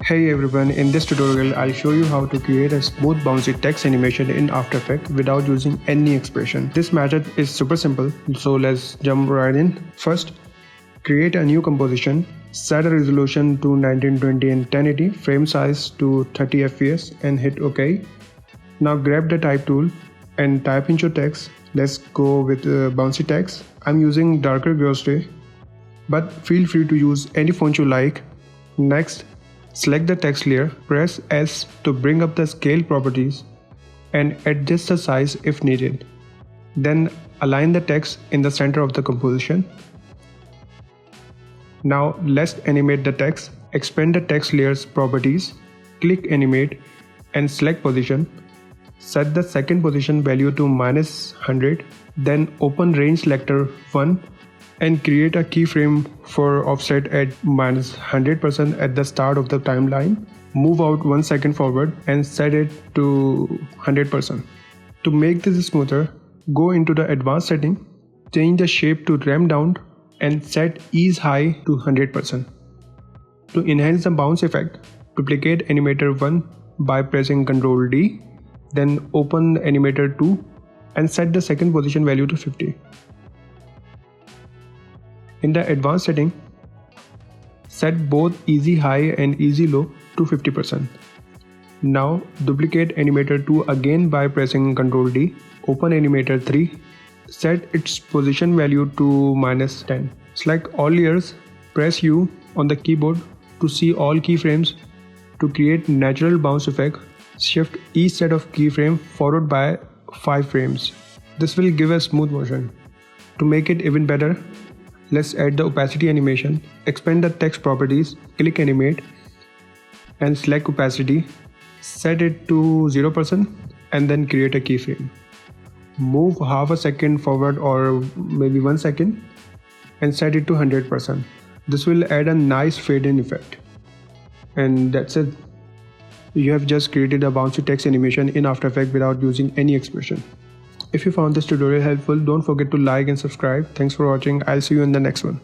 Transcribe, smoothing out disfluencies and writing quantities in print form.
Hey everyone, in this tutorial I'll show you how to create a smooth bouncy text animation in After Effects without using any expression. This method is super simple, so let's jump right in. First, create a new composition, set a resolution to 1920 and 1080, frame size to 30 fps and hit OK. Now grab the type tool and type in your text. Let's go with bouncy text. I'm using darker glossy, but feel free to use any font you like. Next, select the text layer, press S to bring up the scale properties and adjust the size if needed. Then align the text in the center of the composition. Now let's animate the text. Expand the text layer's properties, click animate and select position. Set the second position value to -100, then open range selector 1 and create a keyframe for offset at -100% at the start of the timeline. Move out 1 second forward and set it to 100%. To make this smoother, go into the advanced setting, change the shape to ramp down and set ease high to 100%. To enhance the bounce effect, duplicate animator 1 by pressing Ctrl D, then open animator 2 and set the second position value to 50. In the advanced setting, set both easy high and easy low to 50%. Now duplicate animator 2 again by pressing Ctrl D, open animator 3, set its position value to -10. Select all layers, press U on the keyboard to see all keyframes. To create natural bounce effect, shift each set of keyframe forward by 5 frames. This will give a smooth motion. To make it even better, let's add the opacity animation. Expand the text properties, click animate and select opacity. Set it to 0% and then create a keyframe. Move half a second forward or maybe 1 second and set it to 100%. This will add a nice fade in effect. And that's it. You have just created a bouncy text animation in After Effects without using any expression. If you found this tutorial helpful, don't forget to like and subscribe. Thanks for watching. I'll see you in the next one.